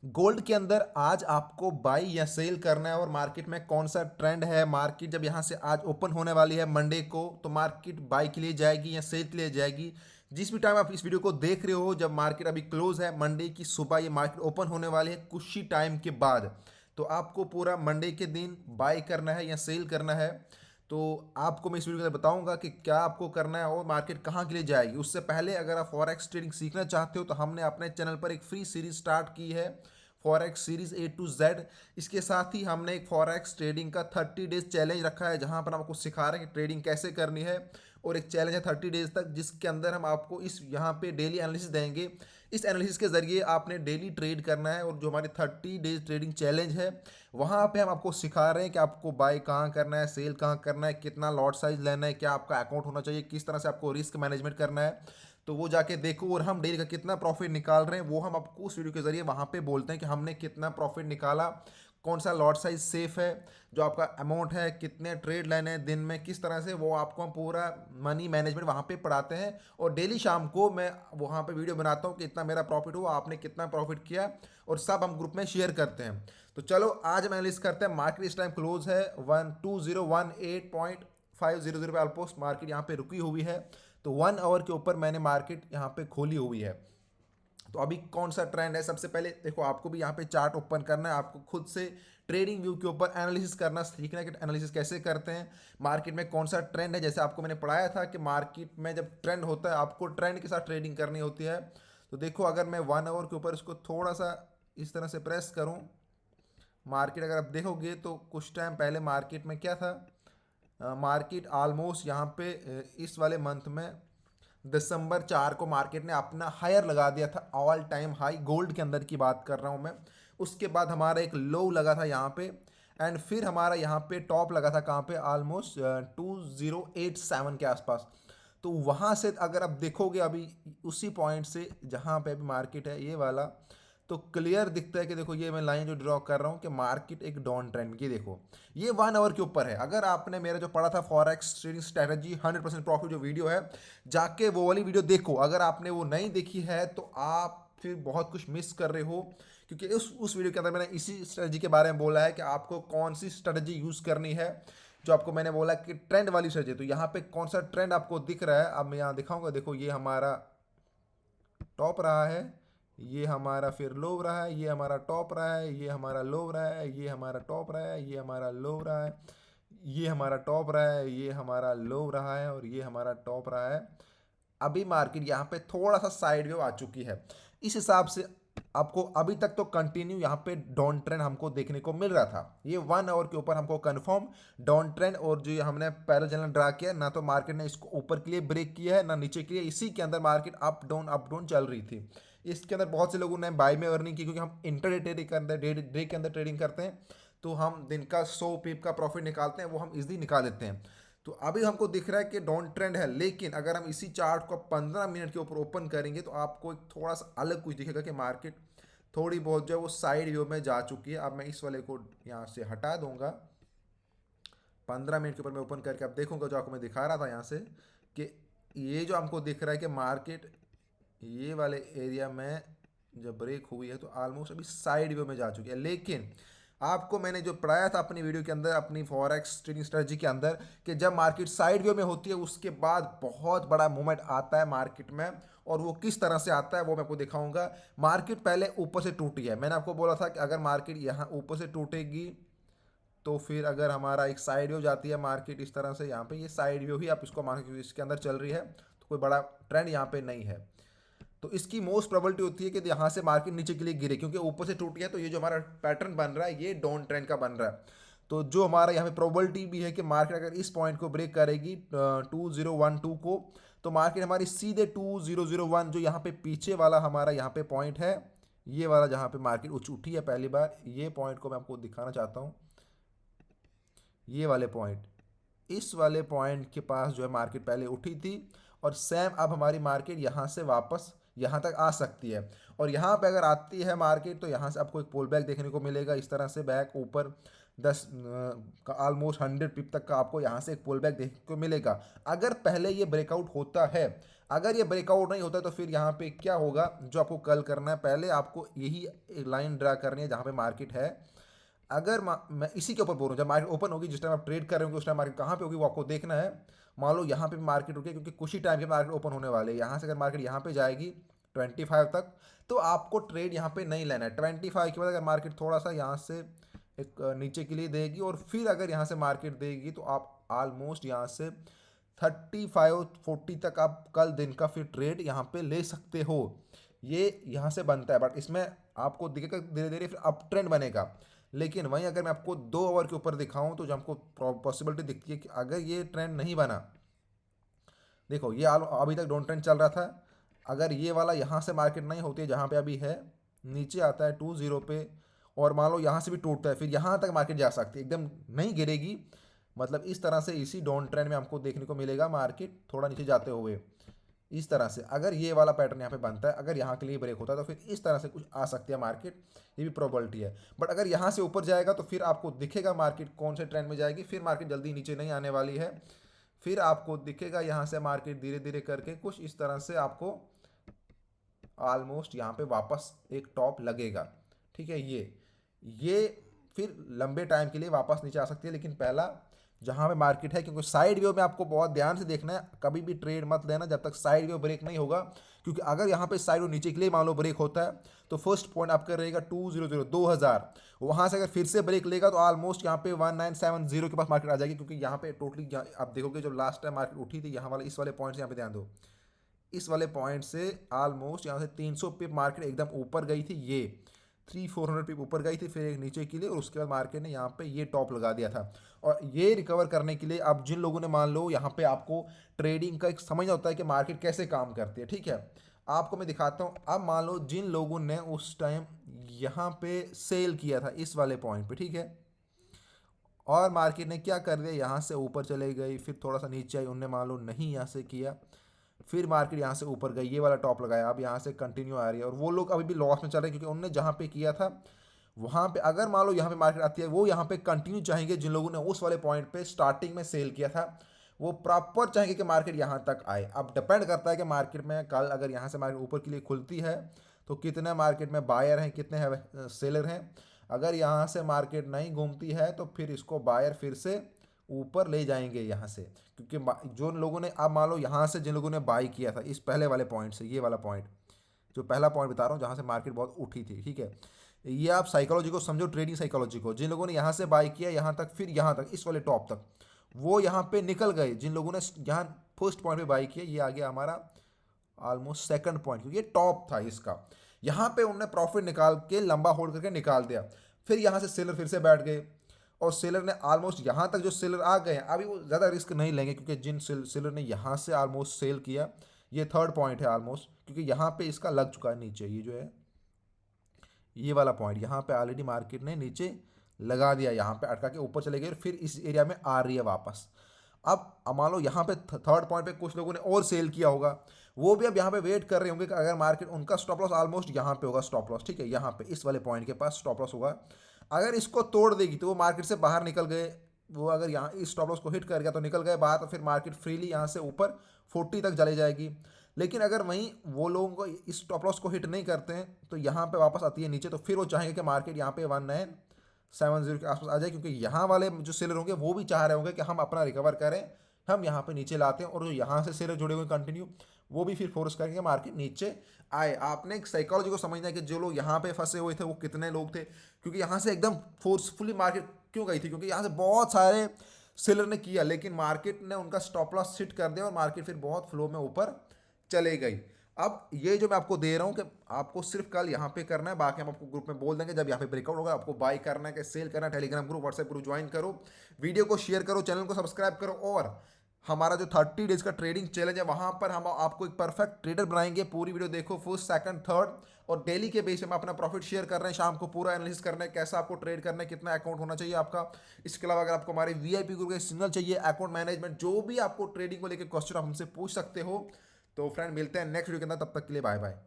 Gold के अंदर आज आपको बाई या सेल करना है और मार्केट में कौन सा ट्रेंड है। मार्केट जब यहाँ से आज ओपन होने वाली है मंडे को, तो मार्केट बाई के लिए जाएगी या सेल के लिए जाएगी। जिस भी टाइम आप इस वीडियो को देख रहे हो, जब मार्केट अभी क्लोज है, मंडे की सुबह ये मार्केट ओपन होने वाली है कुछ ही टाइम के बाद, तो आपको पूरा मंडे के दिन बाई करना है या सेल करना है। तो आपको मैं इस वीडियो के अंदर बताऊंगा कि क्या आपको करना है और मार्केट कहाँ के लिए जाएगी। उससे पहले अगर आप फॉरेक्स ट्रेडिंग सीखना चाहते हो तो हमने अपने चैनल पर एक फ्री सीरीज स्टार्ट की है, forex series A to Z। इसके साथ ही हमने एक फॉरेक्स ट्रेडिंग का 30 डेज चैलेंज रखा है, जहां पर हम आपको सिखा रहे हैं कि ट्रेडिंग कैसे करनी है। और एक चैलेंज है 30 डेज तक, जिसके अंदर हम आपको इस यहाँ पे डेली एनालिसिस देंगे। इस एनालिसिस के जरिए आपने डेली ट्रेड करना है, और जो हमारी 30 डेज ट्रेडिंग चैलेंज है वहाँ पे हम आपको सिखा रहे हैं कि आपको बाय कहाँ करना है, सेल कहाँ करना है, कितना लॉट साइज लेना है, क्या आपका अकाउंट होना चाहिए, किस तरह से आपको रिस्क मैनेजमेंट करना है। तो वो जाके देखो, और हम डेली का कितना प्रॉफिट निकाल रहे हैं वो हम आपको उस वीडियो के जरिए वहाँ पे बोलते हैं कि हमने कितना प्रॉफिट निकाला, कौन सा लॉट साइज सेफ है, जो आपका अमाउंट है, कितने ट्रेड लेने हैं दिन में, किस तरह से, वो आपको हम पूरा मनी मैनेजमेंट वहाँ पे पढ़ाते हैं। और डेली शाम को मैं वहाँ पे वीडियो बनाता हूँ कि इतना मेरा प्रॉफिट हुआ, आपने कितना प्रॉफिट किया, और सब हम ग्रुप में शेयर करते हैं। तो चलो आज हम एनालिस करते हैं। मार्केट इस टाइम क्लोज है 2018.500 पे, ऑलमोस्ट मार्केट यहाँ पे रुकी हुई है। तो 1 आवर के ऊपर मैंने मार्केट यहाँ पे खोली हुई है। तो अभी कौन सा ट्रेंड है, सबसे पहले देखो, आपको भी यहाँ पे चार्ट ओपन करना है, आपको खुद से ट्रेडिंग व्यू के ऊपर एनालिसिस करना सीखना है कि एनालिसिस कैसे करते हैं, मार्केट में कौन सा ट्रेंड है। जैसे आपको मैंने पढ़ाया था कि मार्केट में जब ट्रेंड होता है आपको ट्रेंड के साथ ट्रेडिंग करनी होती है। तो देखो, अगर मैं 1 आवर के ऊपर इसको थोड़ा सा इस तरह से प्रेस करूँ, मार्केट अगर आप देखोगे तो कुछ टाइम पहले मार्केट में क्या था, मार्केट ऑलमोस्ट यहाँ पे इस वाले मंथ में दिसंबर 4 को मार्केट ने अपना हायर लगा दिया था, ऑल टाइम हाई गोल्ड के अंदर की बात कर रहा हूँ मैं। उसके बाद हमारा एक लो लगा था यहाँ पे, एंड फिर हमारा यहाँ पे टॉप लगा था कहाँ पे, ऑलमोस्ट 2087 के आसपास। तो वहाँ से अगर आप देखोगे अभी उसी पॉइंट से जहाँ पे अभी मार्केट है ये वाला, तो क्लियर दिखता है कि देखो, ये मैं लाइन जो ड्रॉ कर रहा हूँ कि मार्केट एक डाउन ट्रेंड, ये देखो ये 1 आवर के ऊपर है। अगर आपने मेरा जो पढ़ा था फॉरेक्स ट्रेडिंग स्ट्रैटेजी 100% प्रॉफिट जो वीडियो है, जाके वो वाली वीडियो देखो। अगर आपने वो नहीं देखी है तो आप फिर बहुत कुछ मिस कर रहे हो, क्योंकि उस वीडियो के अंदर मैंने इसी स्ट्रेटजी के बारे में बोला है कि आपको कौन सी स्ट्रेटजी यूज़ करनी है। जो आपको मैंने बोला कि ट्रेंड वाली स्ट्रेटजी, तो यहाँ पे कौन सा ट्रेंड आपको दिख रहा है, अब मैं यहाँ दिखाऊंगा। देखो, ये हमारा टॉप रहा है, ये हमारा फिर लो रहा है, ये हमारा टॉप रहा है, ये हमारा लो रहा है, ये हमारा टॉप रहा है, ये हमारा लो रहा है, ये हमारा टॉप रहा है, ये हमारा लो रहा है, और ये हमारा टॉप रहा है। अभी मार्केट यहाँ पे थोड़ा सा साइड वेव आ चुकी है। इस हिसाब से आपको अभी तक तो कंटिन्यू यहाँ पे डाउन ट्रेंड हमको देखने को मिल रहा था। ये 1 आवर के ऊपर हमको कंफर्म डाउन ट्रेंड, और जो ये हमने पैरेलल चैनल ड्रा किया, ना तो मार्केट ने इसको ऊपर के लिए ब्रेक किया है ना नीचे के लिए, इसी के अंदर मार्केट अप डाउन चल रही थी। इसके अंदर बहुत से लोगों ने बाय में अर्निंग की, क्योंकि हम इंटरडे ट्रेडिंग के अंदर, डे के अंदर ट्रेडिंग करते हैं, तो हम दिन का 100 पिप का प्रॉफिट निकालते हैं, वो हम इजीली निकाल देते हैं। तो अभी हमको दिख रहा है कि डाउन ट्रेंड है, लेकिन अगर हम इसी चार्ट को 15 मिनट के ऊपर ओपन करेंगे तो आपको एक थोड़ा सा अलग कुछ दिखेगा कि मार्केट थोड़ी बहुत जो है वो साइड व्यू में जा चुकी है। अब मैं इस वाले को यहाँ से हटा दूंगा, 15 मिनट के ऊपर मैं ओपन करके अब देखूंगा, जो आपको मैं दिखा रहा था यहाँ से, कि ये जो हमको दिख रहा है कि मार्केट ये वाले एरिया में जब ब्रेक हुई है तो ऑलमोस्ट अभी साइड व्यू में जा चुकी है। लेकिन आपको मैंने जो पढ़ाया था अपनी वीडियो के अंदर, अपनी फॉरेक्स ट्रेडिंग स्ट्रेटजी के अंदर, कि जब मार्केट साइड व्यू में होती है उसके बाद बहुत बड़ा मूवमेंट आता है मार्केट में, और वो किस तरह से आता है वो मैं आपको दिखाऊंगा। मार्केट पहले ऊपर से टूटी है, मैंने आपको बोला था कि अगर मार्केट यहाँ ऊपर से टूटेगी तो फिर अगर हमारा एक साइड व्यू जाती है मार्केट इस तरह से, यहाँ पे ये साइड व्यू ही आप इसको मान के इसके अंदर चल रही है, तो कोई बड़ा ट्रेंड यहाँ पे नहीं है। तो इसकी मोस्ट प्रोबेबिलिटी होती है कि यहाँ से मार्केट नीचे के लिए गिरे, क्योंकि ऊपर से टूट गया, तो ये जो हमारा पैटर्न बन रहा है ये डाउन ट्रेंड का बन रहा है। तो जो हमारा यहाँ पे प्रोबेबिलिटी भी है कि मार्केट अगर इस पॉइंट को ब्रेक करेगी 2012 को, तो मार्केट हमारी सीधे 2001, जो यहाँ पे पीछे वाला हमारा यहाँ पे पॉइंट है, ये वाला जहाँ पे मार्केट उठी है पहली बार, ये पॉइंट को मैं आपको दिखाना चाहता हूँ। ये वाले पॉइंट, इस वाले पॉइंट के पास जो है मार्केट पहले उठी थी, और सेम अब हमारी मार्केट यहाँ से वापस यहाँ तक आ सकती है। और यहाँ पे अगर आती है मार्केट तो यहाँ से आपको एक पुल बैक देखने को मिलेगा, इस तरह से बैक ऊपर 10 का ऑलमोस्ट 100 पिप तक का आपको यहाँ से एक पुल बैक देखने को मिलेगा। अगर पहले ये ब्रेकआउट होता है, अगर ये ब्रेकआउट नहीं होता तो फिर यहाँ पे क्या होगा, जो आपको कल करना है, पहले आपको यही लाइन ड्रा करनी है जहाँ पे मार्केट है। अगर मैं इसी के ऊपर बोल रहा हूँ, जब मार्केट ओपन होगी, जिस टाइम आप ट्रेड कर रहे होंगे उस टाइम मार्केट कहाँ पे होगी वो आपको देखना है। मान लो यहाँ पे मार्केट रुके, क्योंकि कुछ ही टाइम के मार्केट ओपन होने वाले हैं। यहाँ से अगर मार्केट यहाँ पे जाएगी 25 तक, तो आपको ट्रेड यहाँ पे नहीं लेना है। 25 के बाद अगर मार्केट थोड़ा सा यहाँ से एक नीचे के लिए देगी और फिर अगर यहाँ से मार्केट देगी, तो आप ऑलमोस्ट यहाँ से 35-40 तक आप कल दिन का फिर ट्रेड यहाँ पे ले सकते हो। ये यहाँ से बनता है, बट इसमें आपको दिखेगा धीरे धीरे फिर अप ट्रेंड बनेगा। लेकिन वहीं अगर मैं आपको 2 ओवर के ऊपर दिखाऊं, तो जो हमको पॉसिबिलिटी दिखती है कि अगर ये ट्रेंड नहीं बना, देखो ये अभी तक डाउन ट्रेंड चल रहा था, अगर ये वाला यहाँ से मार्केट नहीं होती है जहाँ पे अभी है, नीचे आता है 20 पे, और मान लो यहाँ से भी टूटता है, फिर यहाँ तक मार्केट जा सकती है, एकदम नहीं गिरेगी। मतलब इस तरह से इसी डाउन ट्रेंड में हमको देखने को मिलेगा मार्केट थोड़ा नीचे जाते हुए। इस तरह से अगर ये वाला पैटर्न यहाँ पे बनता है, अगर यहाँ के लिए ब्रेक होता है, तो फिर इस तरह से कुछ आ सकती है मार्केट, ये भी प्रोबेबिलिटी है। बट अगर यहाँ से ऊपर जाएगा तो फिर आपको दिखेगा मार्केट कौन से ट्रेंड में जाएगी, फिर मार्केट जल्दी नीचे नहीं आने वाली है। फिर आपको दिखेगा यहाँ से मार्केट धीरे धीरे करके कुछ इस तरह से आपको ऑलमोस्ट यहाँ पे वापस एक टॉप लगेगा। ठीक है, ये फिर लंबे टाइम के लिए वापस नीचे आ सकती है। लेकिन पहला जहाँ पे मार्केट है, क्योंकि साइड व्यू में आपको बहुत ध्यान से देखना है, कभी भी ट्रेड मत लेना जब तक साइड व्यू ब्रेक नहीं होगा। क्योंकि अगर यहाँ पे साइड व्यू नीचे के लिए मान लो ब्रेक होता है, तो फर्स्ट पॉइंट आपका रहेगा 2000। वहाँ से अगर फिर से ब्रेक लेगा तो ऑलमोस्ट यहाँ पे 1970 के पास मार्केट आ जाएगी। क्योंकि यहाँ पे टोटली आप देखोगे जब लास्ट टाइम मार्केट उठी थी, यहाँ वाले इस वाले पॉइंट से यहाँ पे ध्यान दो, इस वाले पॉइंट से ऑलमोस्ट यहाँ से 300 पिप मार्केट एकदम ऊपर गई थी, ये 300-400 पिप ऊपर गई थी, फिर एक नीचे के लिए, और उसके बाद मार्केट ने यहाँ पे ये टॉप लगा दिया था। और ये रिकवर करने के लिए अब जिन लोगों ने, मान लो यहाँ पे आपको ट्रेडिंग का एक समझना होता है कि मार्केट कैसे काम करती है, ठीक है, आपको मैं दिखाता हूँ। अब मान लो जिन लोगों ने उस टाइम यहाँ पे सेल किया था इस वाले पॉइंट पे, ठीक है, और मार्केट ने क्या कर दिया, यहाँ से ऊपर चले गई, फिर थोड़ा सा नीचे आई, उनने मान लो नहीं यहाँ से किया, फिर मार्केट यहाँ से ऊपर गई, ये वाला टॉप लगाया, अब यहाँ से कंटिन्यू आ रही है, और वो लोग अभी भी लॉस में चल रहे हैं, क्योंकि उनने जहाँ पे किया था वहाँ पे, अगर मान लो यहाँ पे मार्केट आती है, वो यहाँ पे कंटिन्यू चाहेंगे। जिन लोगों ने उस वाले पॉइंट पे स्टार्टिंग में सेल किया था, वो प्रॉपर चाहेंगे कि मार्केट यहाँ तक आए। अब डिपेंड करता है कि मार्केट में कल अगर यहाँ से मार्केट ऊपर के लिए खुलती है, तो कितने मार्केट में बायर हैं, कितने हैं सेलर हैं। अगर यहाँ से मार्केट नहीं घूमती है, तो फिर इसको बायर फिर से ऊपर ले जाएंगे यहाँ से। क्योंकि जो लोगों ने, अब मान लो यहाँ से जिन लोगों ने बाई किया था इस पहले वाले पॉइंट से, ये वाला पॉइंट जो पहला पॉइंट बता रहा हूँ जहाँ से मार्केट बहुत उठी थी, ठीक है, ये आप साइकोलॉजी को समझो, ट्रेडिंग साइकोलॉजी को। जिन लोगों ने यहाँ से बाई किया यहाँ तक, फिर यहाँ तक इस वाले टॉप तक, वो यहाँ पे निकल गए। जिन लोगों ने यहाँ फर्स्ट पॉइंट पे बाई किया, ये आ गया हमारा ऑलमोस्ट सेकंड पॉइंट, क्योंकि ये टॉप था इसका। यहाँ पे उन्होंने प्रॉफिट निकाल के लंबा होल्ड करके निकाल दिया। फिर यहाँ से सेलर फिर से बैठ गए, और सेलर ने ऑलमोस्ट यहाँ तक, जो सेलर आ गए हैं अभी वो ज़्यादा रिस्क नहीं लेंगे, क्योंकि जिन सेलर ने यहाँ से ऑलमोस्ट सेल किया, ये थर्ड पॉइंट है ऑलमोस्ट, क्योंकि यहाँ पे इसका लग चुका है नीचे, ये जो है ये वाला पॉइंट, यहाँ पे ऑलरेडी मार्केट ने नीचे लगा दिया, यहाँ पे अटका के ऊपर चले गए, फिर इस एरिया में आ रही है वापस। अब मान लो यहाँ पे थर्ड पॉइंट पे कुछ लोगों ने और सेल किया होगा, वो भी अब यहाँ पे वेट कर रहे होंगे कि अगर मार्केट, उनका स्टॉप लॉस ऑलमोस्ट यहाँ पे होगा, स्टॉप लॉस, ठीक है, यहाँ पे इस वाले पॉइंट के पास स्टॉप लॉस होगा। अगर इसको तोड़ देगी तो वो मार्केट से बाहर निकल गए, वो अगर यहाँ इस स्टॉप लॉस को हिट कर गया तो निकल गए बाहर, तो फिर मार्केट फ्रीली यहाँ से ऊपर 40 तक चली जाएगी। लेकिन अगर वहीं वो लोगों को इस स्टॉप लॉस को हिट नहीं करते हैं, तो यहाँ पे वापस आती है नीचे, तो फिर वो चाहेंगे कि मार्केट यहाँ पे 1970 के आसपास आ जाए, क्योंकि यहाँ वाले जो सेलर होंगे वो भी चाह रहे होंगे कि हम अपना रिकवर करें, हम यहाँ पे नीचे लाते हैं, और जो यहाँ से सेलर जुड़े हुए कंटिन्यू, वो भी फिर फोर्स करेंगे मार्केट नीचे आए। आपने एक साइकोलॉजी को समझना है कि जो लोग यहाँ पे फंसे हुए थे वो कितने लोग थे, क्योंकि यहाँ से एकदम फोर्सफुली मार्केट क्यों गई थी, क्योंकि यहाँ से बहुत सारे सेलर ने किया, लेकिन मार्केट ने उनका स्टॉप लॉस हिट कर दिया, और मार्केट फिर बहुत फ्लो में ऊपर चले गई। अब ये जो मैं आपको दे रहा हूँ कि आपको सिर्फ कल यहाँ पे करना है, बाकी हम आपको ग्रुप में बोल देंगे जब यहाँ पे ब्रेकआउट होगा, आपको बाई करना है कि सेल करना है। Telegram group, WhatsApp group join करो, वीडियो को शेयर करो, चैनल को सब्सक्राइब करो, और हमारा जो 30 डेज का ट्रेडिंग चैलेंज है, वहाँ पर हम आपको एक परफेक्ट ट्रेडर बनाएंगे। पूरी वीडियो देखो, फर्स्ट सेकंड थर्ड, और डेली के बेस पे हम अपना प्रॉफिट शेयर कर रहे हैं। शाम को पूरा एनालिसिस करना है, कैसा आपको ट्रेड करना है, कितना अकाउंट होना चाहिए आपका। इसके अलावा अगर आपको हमारे वीआईपी ग्रुप के सिग्नल चाहिए, अकाउंट मैनेजमेंट, जो भी आपको ट्रेडिंग को लेकर क्वेश्चन आप हमसे पूछ सकते हो। तो फ्रेंड, मिलते हैं नेक्स्ट वीडियो के अंदर, तब तक के लिए बाय बाय।